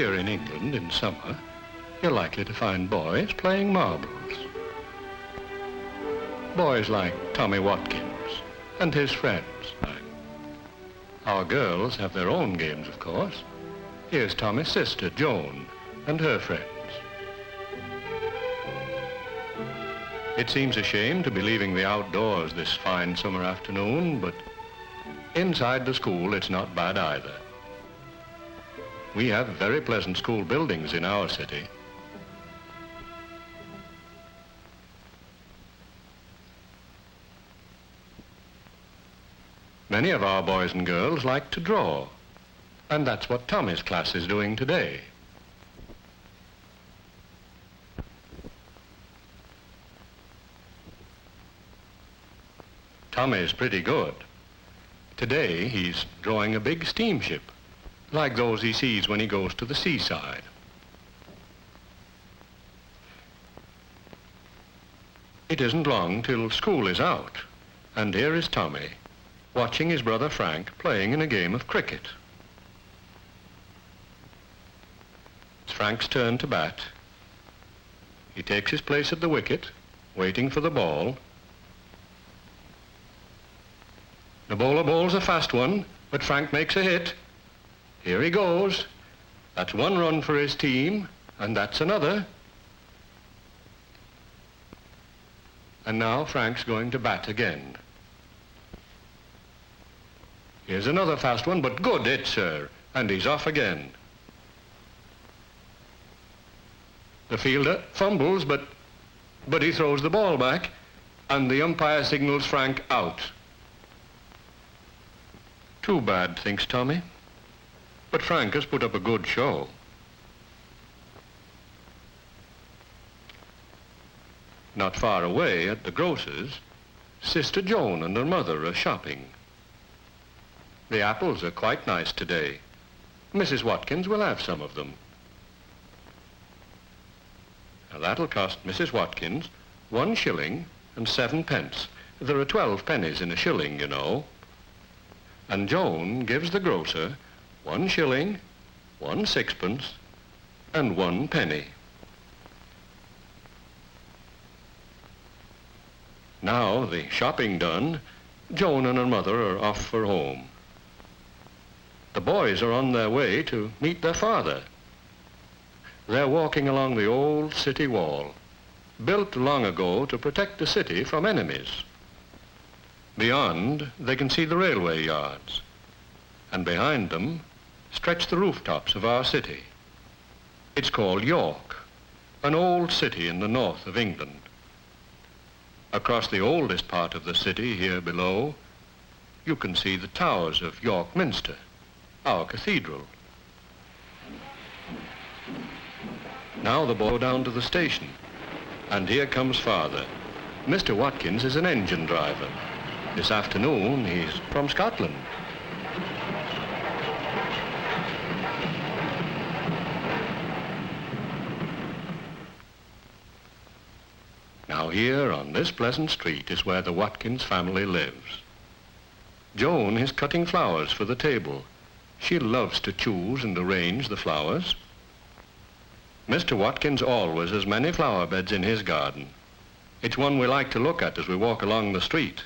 Here in England in summer, you're likely to find boys playing marbles. Boys like Tommy Watkins and his friends. Our girls have their own games, of course. Here's Tommy's sister, Joan, and her friends. It seems a shame to be leaving the outdoors this fine summer afternoon, but inside the school it's not bad either. We have very pleasant school buildings in our city. Many of our boys and girls like to draw, and that's what Tommy's class is doing today. Tommy's pretty good. Today he's drawing a big steamship, like those he sees when he goes to the seaside. It isn't long till school is out, and here is Tommy, watching his brother Frank playing in a game of cricket. It's Frank's turn to bat. He takes his place at the wicket, waiting for the ball. The bowler bowls a fast one, but Frank makes a hit. Here he goes. That's one run for his team, and that's another. And now Frank's going to bat again. Here's another fast one, but good hit, sir. And he's off again. The fielder fumbles, but he throws the ball back, and the umpire signals Frank out. Too bad, thinks Tommy. But Frank has put up a good show. Not far away at the grocer's, Sister Joan and her mother are shopping. The apples are quite nice today. Mrs. Watkins will have some of them. Now that'll cost Mrs. Watkins 1 shilling and 7 pence. There are 12 pennies in a shilling, you know. And Joan gives the grocer 1 shilling, 1 sixpence, and 1 penny. Now, the shopping done, Joan and her mother are off for home. The boys are on their way to meet their father. They're walking along the old city wall, built long ago to protect the city from enemies. Beyond, they can see the railway yards, and behind them stretch the rooftops of our city. It's called York, an old city in the north of England. Across the oldest part of the city here below, you can see the towers of York Minster, our cathedral. Now the boy go down to the station, and here comes Father. Mr. Watkins is an engine driver. This afternoon, he's from Scotland. Now here on this pleasant street is where the Watkins family lives. Joan is cutting flowers for the table. She loves to choose and arrange the flowers. Mr. Watkins always has many flower beds in his garden. It's one we like to look at as we walk along the street.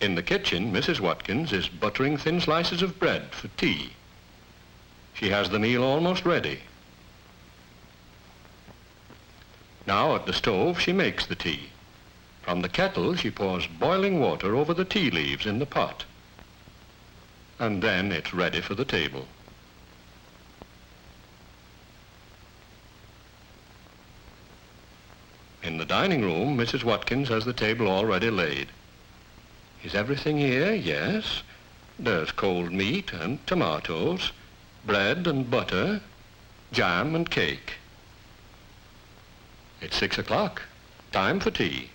In the kitchen, Mrs. Watkins is buttering thin slices of bread for tea. She has the meal almost ready. Now at the stove, she makes the tea. From the kettle, she pours boiling water over the tea leaves in the pot. And then it's ready for the table. In the dining room, Mrs. Watkins has the table already laid. Is everything here? Yes. There's cold meat and tomatoes, bread and butter, jam and cake. It's 6 o'clock. Time for tea.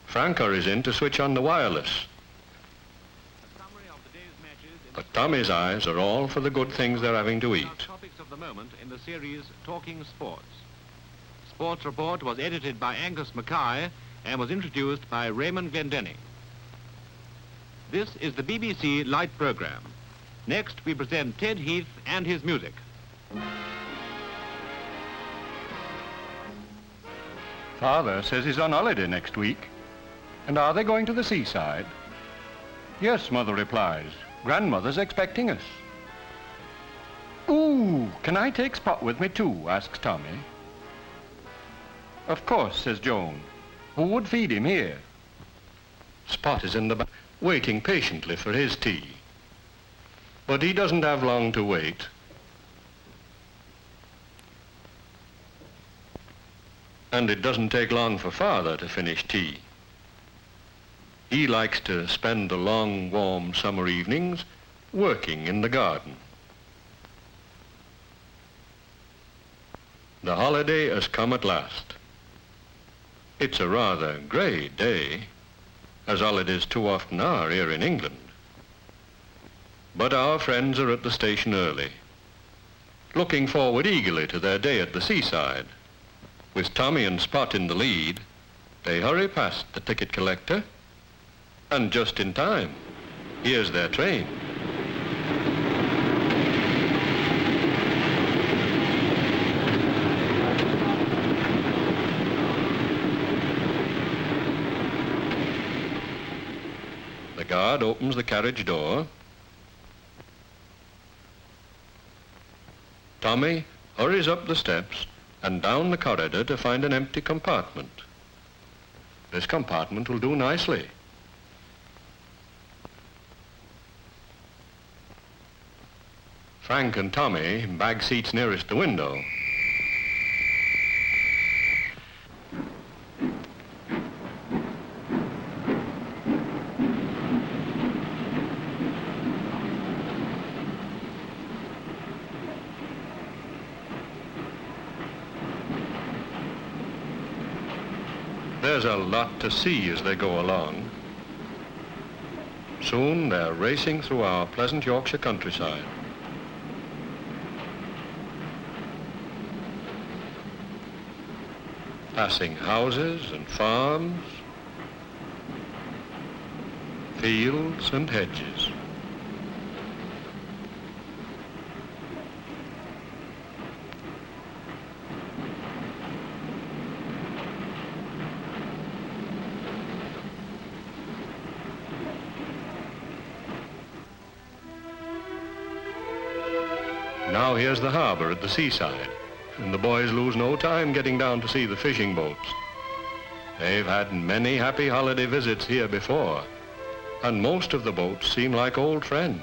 Frank hurries in to switch on the wireless. But Tommy's eyes are all for the good things they're having to eat. Topics of the moment in the series Talking Sports. Sports Report was edited by Angus Mackay and was introduced by Raymond Glendenning. This is the BBC Light Programme. Next, we present Ted Heath and his music. Father says he's on holiday next week. And are they going to the seaside? Yes, Mother replies. Grandmother's expecting us. Ooh, can I take Spot with me too? Asks Tommy. Of course, says Joan. Who would feed him here? Spot is in the back, waiting patiently for his tea. But he doesn't have long to wait. And it doesn't take long for Father to finish tea. He likes to spend the long, warm summer evenings working in the garden. The holiday has come at last. It's a rather grey day, as holidays too often are here in England. But our friends are at the station early, looking forward eagerly to their day at the seaside. With Tommy and Spot in the lead, they hurry past the ticket collector, and just in time, here's their train. The guard opens the carriage door. Tommy hurries up the steps and down the corridor to find an empty compartment. This compartment will do nicely. Frank and Tommy bag seats nearest the window. There's a lot to see as they go along. Soon they're racing through our pleasant Yorkshire countryside. Passing houses and farms, fields and hedges. Now here's the harbor at the seaside, and the boys lose no time getting down to see the fishing boats. They've had many happy holiday visits here before, and most of the boats seem like old friends.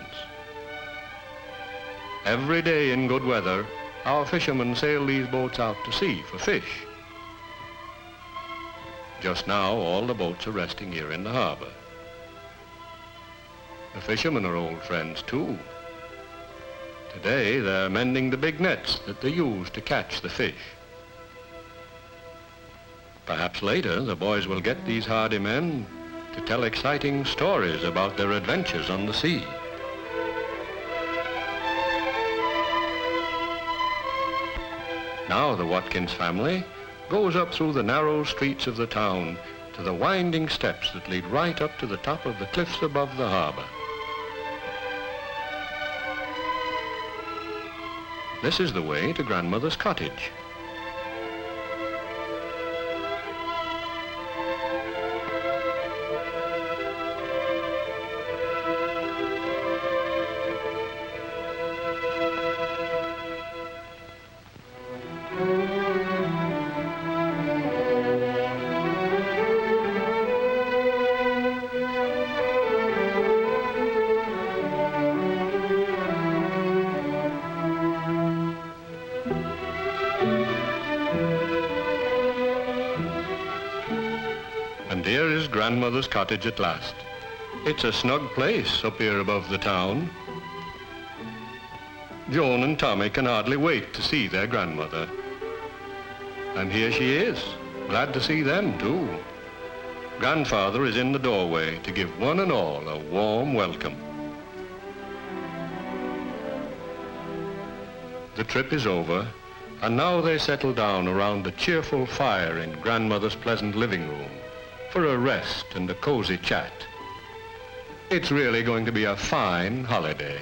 Every day in good weather, our fishermen sail these boats out to sea for fish. Just now, all the boats are resting here in the harbor. The fishermen are old friends too. Today, they're mending the big nets that they use to catch the fish. Perhaps later, the boys will get these hardy men to tell exciting stories about their adventures on the sea. Now the Watkins family goes up through the narrow streets of the town to the winding steps that lead right up to the top of the cliffs above the harbor. This is the way to Grandmother's cottage. And here is Grandmother's cottage at last. It's a snug place up here above the town. Joan and Tommy can hardly wait to see their grandmother. And here she is, glad to see them too. Grandfather is in the doorway to give one and all a warm welcome. The trip is over, and now they settle down around the cheerful fire in Grandmother's pleasant living room, for a rest and a cozy chat. It's really going to be a fine holiday.